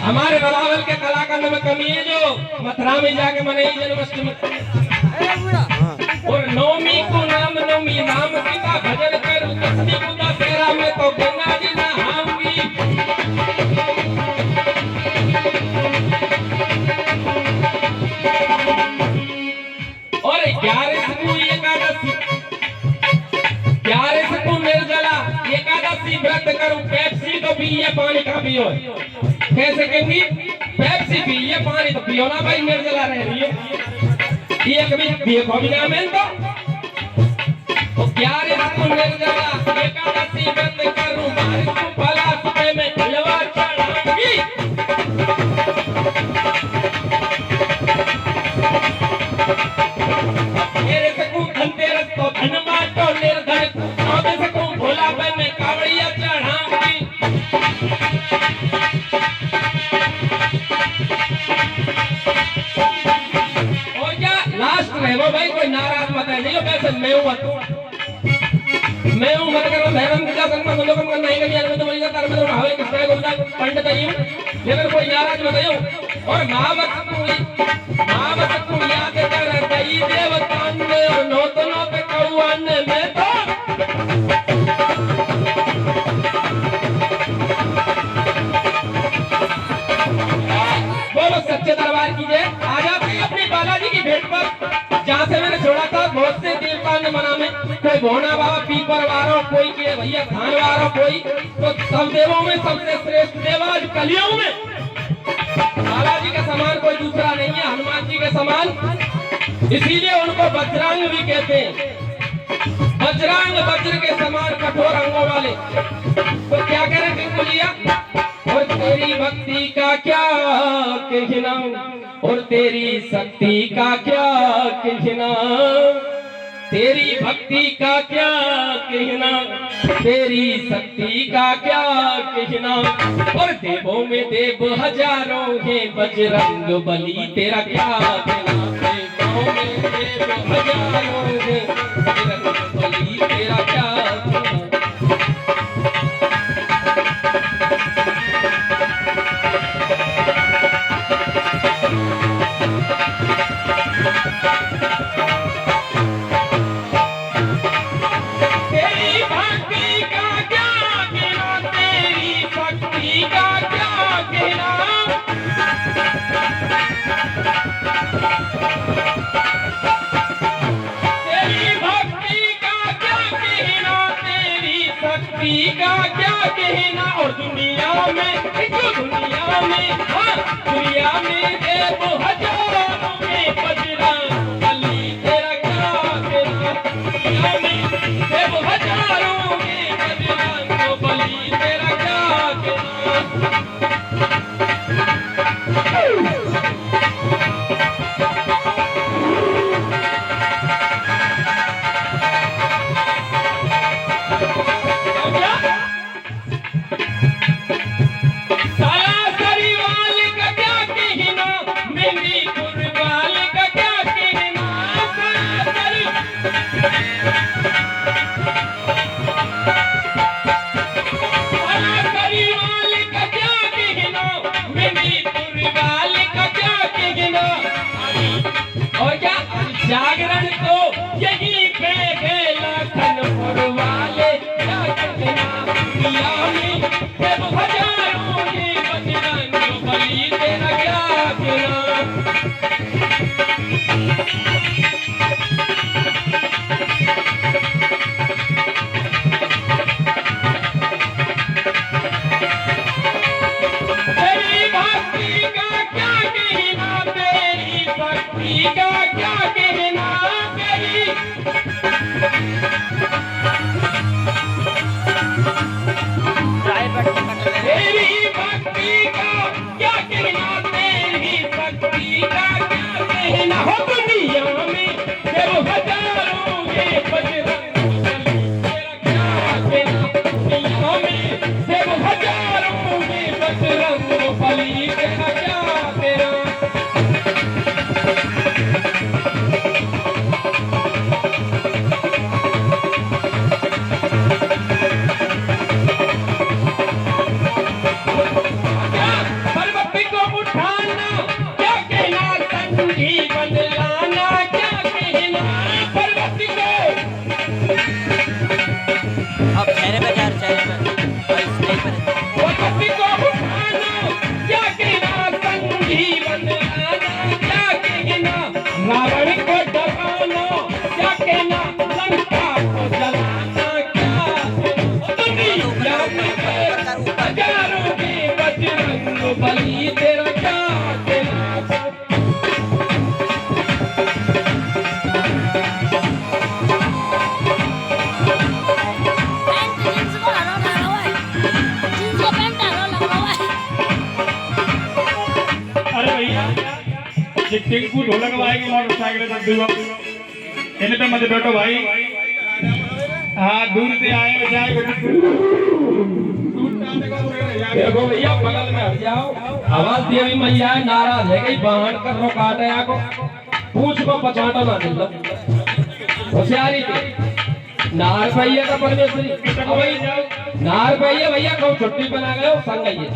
हमारे रवावल के कलाकार में कमी है जो मथुरा में जाके मनाई जन्माष्टमी और नवमी को नाम नवमी नाम सीता भजन करूं दसवीं को दशहरा में तो गंगा जी नहाऊंगी और 11 को एकादशी 11 को निर्जला एकादशी व्रत करूं पेप्सी तो पिए पानी का पियो कैसे कहेंगी पेप्सी पिए पानी तो पियो ना भाई निर्जला रह रही है ये कभी देखो भी ना मैं तो 11 को निर्जला एकादशी व्रत करूं 12 को भला सुबह में हलवा चढ़ाऊंगी मेरे से को धनतेरस तो धनमा तो निर्धन 14 को भोला भाई में कावड़िया चढ़ाऊंगी और क्या लास्ट रहे वो भाई कोई नाराज मत है नहीं वैसे मैं हूं मत करो भैरम की संग में लोगों का नहीं कभी आने तो बोलेगा तार में तो हावे कृष्ण गोविंदा पंडित आई हूं लेकिन कोई नाराज मत हो और महावत को याद कर दई देवतान में और नौतनों पे कौआन में तो बोलो सच्चे दरबार की जय आ जाती अपनी बालाजी की भेंट पर जहाँ से मैंने छोड़ा था बहुत से देवता ने मना में कोई भोना बाबा पीपर वारो कोई के भैया धान वारो कोई तो सब देवों में सबसे श्रेष्ठ देव आज कलियों में बालाजी के समान कोई दूसरा नहीं है हनुमान जी के समान इसीलिए उनको वज्रांग भी कहते हैं वज्रांग वज्र के समान कठोर अंगों वाले तो क्या कह रहे टिंकुलिया और तेरी भक्ति का क्या कहना और तेरी शक्ति का क्या कहना तेरी भक्ति का क्या कहना तेरी शक्ति का क्या कहना और देवों में देव हजारों हैं बजरंग बली तेरा क्या कहना देवों में देव हजारों हैं बजरंग बली तेरा क्या कहना का क्या कहना और दुनिया में हाँ दुनिया में देव हजारों में बजरंग बली तेरा क्या कहना दुनिया में देव हजारों में बजरंग बली तेरा क्या कहना जागरण तो यही पे गेला खनपुर वाले क्या कहना दुनिया में देव हजारों में बजरंग बली तेरा क्या कहना तेरी भक्ति का क्या कहना तेरी भक्ति का क्या कहना तेरी भक्ति का क्या कहना तेरी भक्ति का क्या कहना हो दुनिया में देव हजारों में बजरंग तेरा क्या कहना दुनिया में देव हजारों में बजरंग बली तेरा क्या कहना हजारों की बजरंग बली तेरा क्या कहना। अरे भैया ये टिंकू ढोलक वाएगी मोटरसाइकिल पर दूर इन पे मत बैठो भाई। हाँ दूर से आए बेचारे देखो भैया बगल में हट जाओ। आवाज देवी मैया नाराज है गई बाहर कर रो काटे आको पूछ को पचाटो ना दिल होशियारी थी नार भैया का परमेश्वरी नार भैया कब छुट्टी बना गए संग आइए।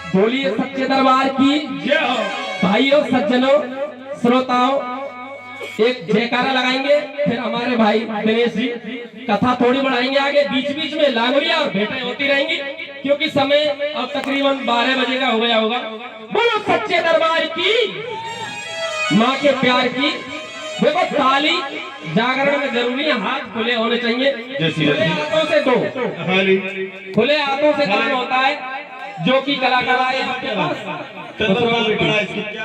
बोलिए सच्चे दरबार की जय हो। भाइयों सज्जनों श्रोताओं एक जयकारा लगाएंगे फिर हमारे भाई दिनेश जी कथा थोड़ी बढ़ाएंगे आगे बीच बीच में लांगड़ियां और भेंटें होती रहेंगी क्योंकि समय अब तकरीबन 12 बजे का हो गया होगा। बोलो सच्चे दरबार की माँ के प्यार की। देखो ताली जागरण में जरूरी है हाथ खुले होने चाहिए। खुले हाथों से दो खुले हाथों से काम होता है जो कि कलाकार आए आपके पास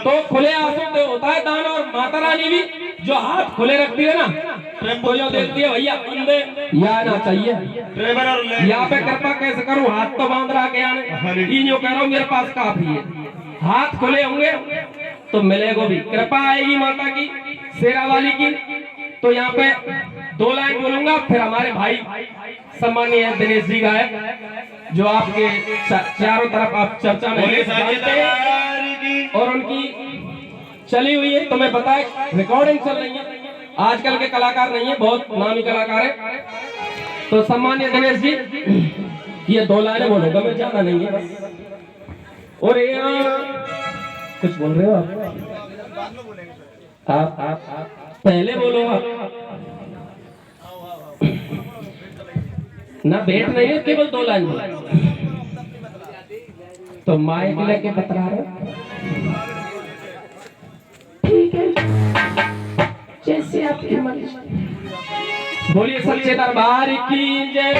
तो खुले हाथों से होता है दान। और माता रानी भी जो हाथ खुले रखती है ना तो जो देखती है भैया बंदे या ना चाहिए यहाँ पे कृपा कैसे करूँ हाथ तो बांध रहा के आने इन कह रहा हूँ मेरे पास काफी है। हाथ खुले होंगे तो मिलेगा भी कृपा आएगी माता की शेरा वाली की। तो यहाँ पे 2 लाइन बोलूंगा फिर हमारे भाई सम्मानीय दिनेश जी गायक जो आपके चारों तरफ आप चर्चा में जानते हैं और उनकी चली हुई है तुम्हें पता है रिकॉर्डिंग चल रही है। आजकल के कलाकार नहीं है बहुत नामी कलाकार है। तो सम्मानीय दिनेश जी ये 2 लाइनें बोलूंगा मैं ज्यादा नहीं है। और कुछ बोल रहे हो आप पहले बोलो आप ना भेंट नहीं है केवल 2 लाइन तो माइक लेके बता रहे ठीक है जैसे आपकी मर्जी। बोलिए सच्चे दरबार की जय।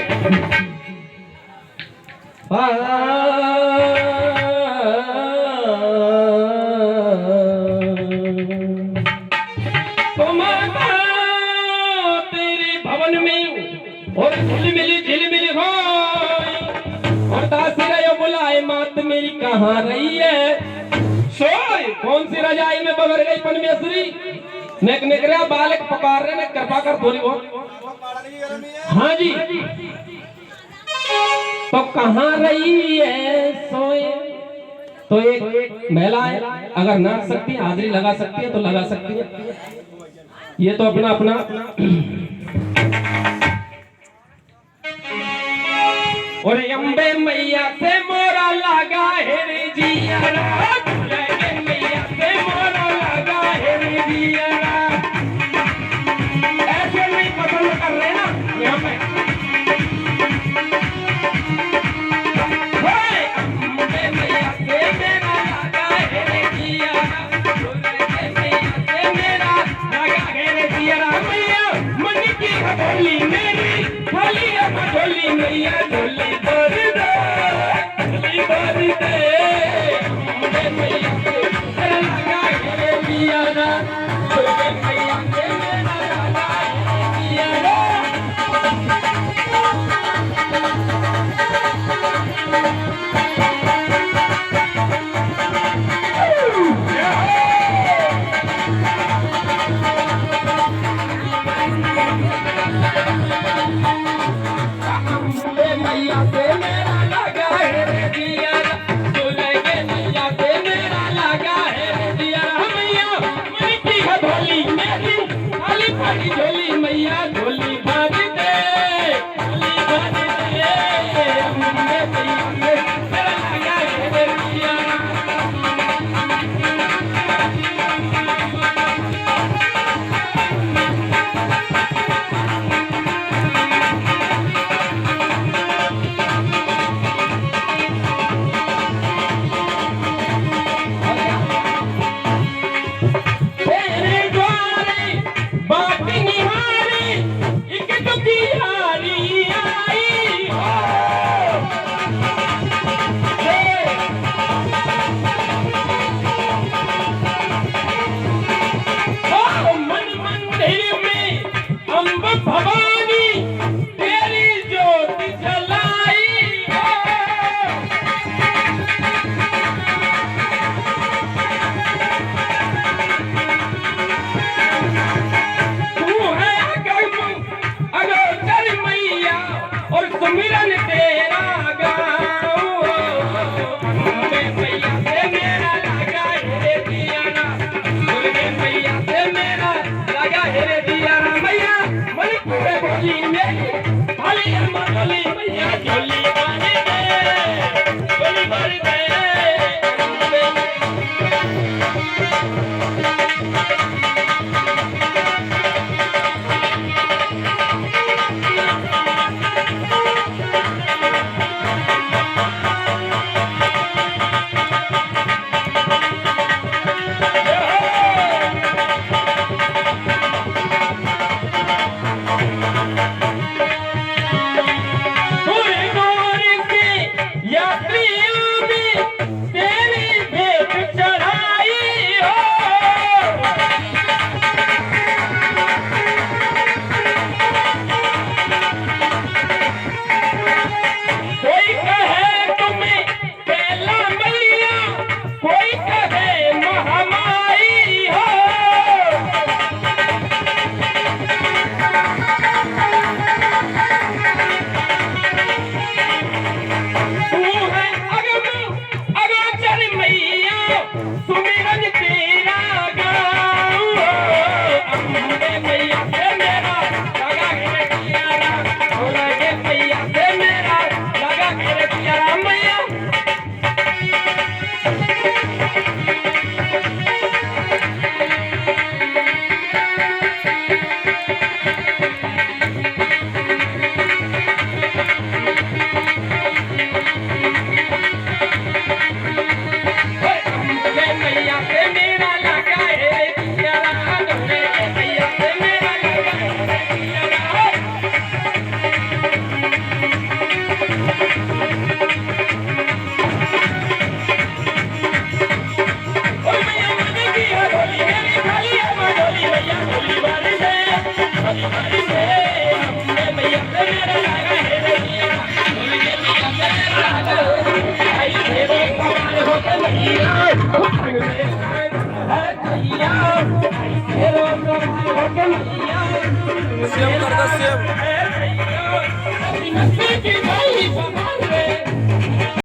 तेरे भवन में और झिलमिली हो और दासिया बुलाए मात मेरी कहाँ रही है सोए कौन सी रजाई में बगर गई परमेश्वरी नेक रहा बालक पुकार रहे ने कृपा कर थोड़ी बहुत। हाँ जी तो कहाँ रही है सोए तो एक महिला है अगर नाच सकती है हाजिरी लगा सकती है तो लगा सकती है। ये तो अपना अपना और अम्बे मैया से मोरा लगा